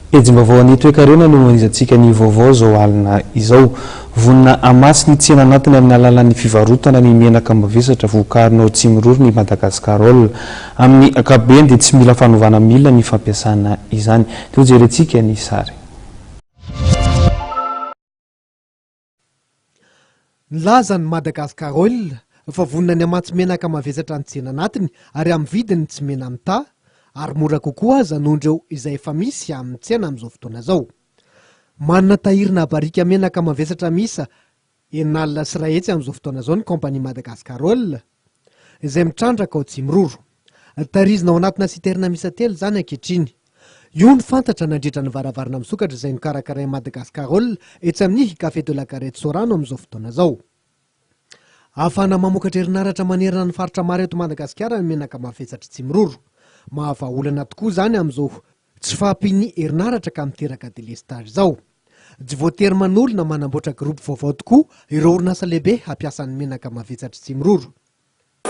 Ejim-baovao ny toe-karena no izantsika ny vaovao zao alina izao. Vonina amasy ny tsena anatiny amin'ny alalan'ny fivarotana ny menaka mavesatra vokarinao Tsimiroro ny Madagascar. Amin'ny ankapobeny dia tsy mila fanovana milina ny fampiasana izany. Teo jerentsika ny sary. Nilaza ny Madagascar fa vonina ny amatsy menaka mavesatra ny tsena anatiny ary amin'ny vidiny tsy mena amita ary mora kokoa aza noho ireo izay efa misy amin'ny tsena amin'izao fotoana izao. Manana tahirina barika menaka mavesatra misa enalina sy rahetsy amin'izao fotoana izao ny kompania Madagascar izay mitrandraka ao Tsimiroro. Tahirizina ao anatina siterna misa telo zany ankehitriny. Io ny fantatra nandritra ny varavarana misokatra izay nikarakarain'i Madagascar etsy amin'ny Café de la Garette Sorano amin'izao fotoana izao. Ahafahana mamokatra herinaratra manerana ny faritra maro eto Madagasikara ny menaka mavesatra Tsimiroro. Mahavaolana tokoa zany amin'izao tsy fahampiany herinaratra ka miteraka delestage izao. Tsy voatery manolona manamboatra groupe vaovao tokoa ireo orinasa lehibe hampiasan'ny menaka mavesatra Tsimiroro.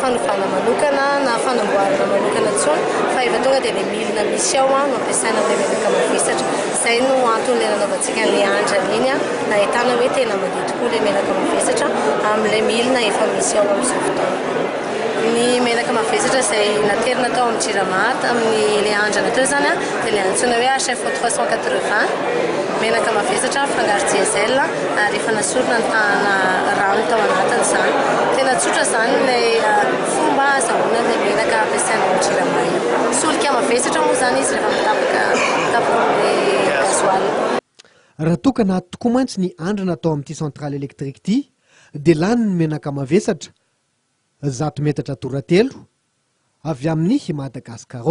Fanovana manokana na fanamboarana manokana tsony fa efa tonga dia ilay milina misy ao no ampiasaina amin'ny menaka mavesatra. Izay no antony nanaovantsika an'ilay andrana iny nahitana hoe tena mandeha tokoa ilay menaka mavesatra amin'ilay milina efa misy ao amin'izao fotoana. Ny menaka mavesatra izay naterina tao amin'ny Jirama tamin'ilay andrana teo zany dia ilay antsoina hoe HF 380 menaka mavesatra fangaro diesel ary efa nasorona ny tahana rano tao anatiny izany. Tena tsotra zany ilay fomba azahoana ilay menaka ampiasaina amin'ny Jirama io. Solika mavesatra moa zany izy rehefa mitapaka amin'ilay gasoil. Raha tokana tokoa mantsy ny andrana tao amin'ity centrale électrique ity dia lany ny menaka mavesatra 100 metatra toratelo avy amin'ny Madagascar.